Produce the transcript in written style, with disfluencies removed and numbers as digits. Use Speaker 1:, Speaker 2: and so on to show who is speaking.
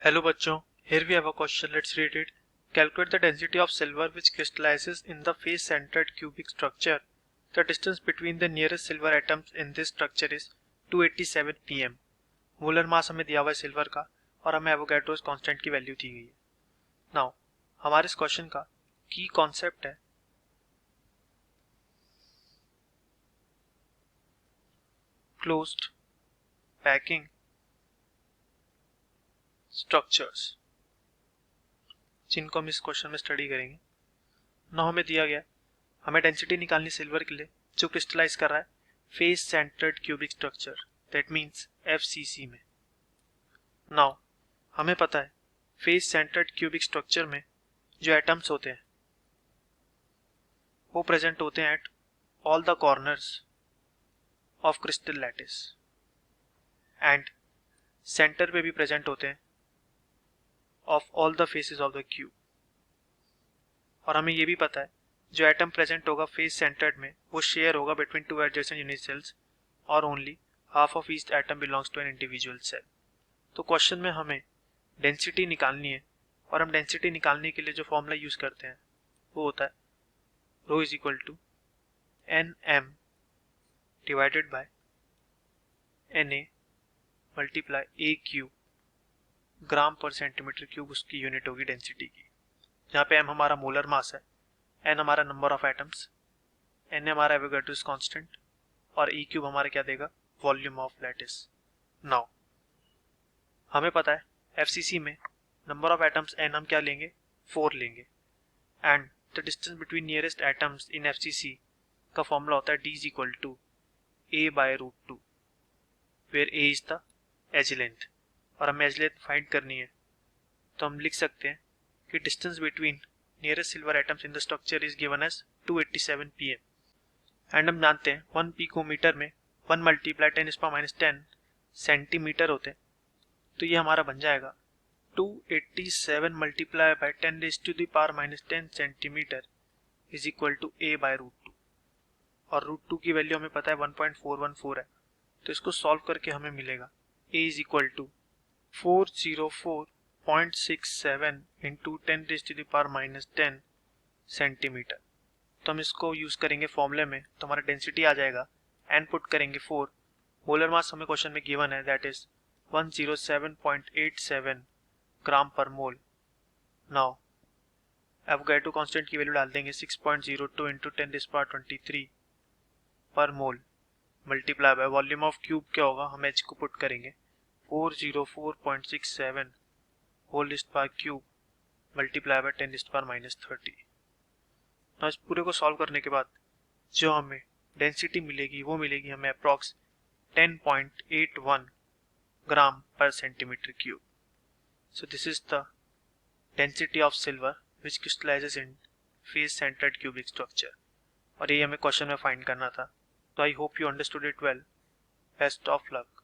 Speaker 1: Hello bachcho, here we have a question, let's read it. Calculate the density of silver which crystallizes in the face-centered cubic structure. The distance between the nearest silver atoms in this structure is 287 pm. Molar mass हमें दिया हुआ है silver का और हमें Avogadro's constant की value दी गई है. नाउ हमारे इस क्वेश्चन का की कॉन्सेप्ट है क्लोज्ड पैकिंग स्ट्रक्चर्स, जिनको हम इस क्वेश्चन में स्टडी करेंगे. ना हमें दिया गया, हमें डेंसिटी निकालनी सिल्वर के लिए जो क्रिस्टलाइज कर रहा है face centred cubic structure, that means FCC में. नाउ हमें पता है फेस सेंटर्ड क्यूबिक स्ट्रक्चर में जो एटम्स होते हैं वो प्रेजेंट होते हैं at all the corners of crystal lattice and centre पे भी प्रेजेंट होते हैं of all the faces of the cube. और हमें ये भी पता है जो एटम प्रेजेंट होगा फेस सेंटर्ड में वो शेयर होगा between two adjacent unit cells और only half of each atom belongs to an individual cell. तो क्वेश्चन में हमें डेंसिटी निकालनी है और हम डेंसिटी निकालने के लिए जो फॉर्मूला यूज करते हैं वो होता है rho is equal to n m divided by n a multiply a cube, gram per centimetre cube उसकी यूनिट होगी डेंसिटी की, जहाँ पे एम हमारा मोलर मास है, एन हमारा नंबर ऑफ एटम्स, एन हमारा एवोगैड्रोस कांस्टेंट और ई क्यूब हमारा क्या देगा वॉल्यूम ऑफ लैटिस. नाउ हमें पता है एफसीसी में नंबर ऑफ एटम्स एन हम क्या लेंगे 4 लेंगे and the distance between nearest atoms in FCC का फॉर्मूला होता है D is equal to a by root 2 where a is the edge length. और हमें एज लेंथ फाइंड करनी है तो हम लिख सकते हैं कि distance between nearest silver atoms in the structure is given as 287 pm and हम जानते हैं 1 पिकोमीटर में 1 मल्टीप्लाई 10⁻10 सेंटीमीटर होते हैं. तो ये हमारा बन जाएगा 287 multiply by 10⁻10 centimetre is equal to a by root 2. और रूट 2 की वैल्यू हमें पता है 1.414 है, तो इसको सॉल्व करके हमें मिलेगा a is equal to 404.67 into 10⁻10 centimetre. तो हम इसको यूज करेंगे फॉर्मूले में तो हमारा डेंसिटी आ जाएगा एन पुट करेंगे 4, मोलर मास हमें क्वेश्चन में गिवन है that is 107.87 gram per mole. Now Avogadro constant की वैल्यू डाल देंगे 6.02 into 10⁻23 per mole multiply by volume of cube क्या होगा, हम एच को पुट करेंगे 404.67 whole list by cube multiply by 10⁻30. तो इस पूरे को सॉल्व करने के बाद जो हमें डेंसिटी मिलेगी वो मिलेगी हमें approx 10.81 gram per centimetre cube. So this is the density of silver which crystallizes in face centered cubic structure. और ये हमें क्वेश्चन में फाइंड करना था. तो I hope you understood it well. Best of luck.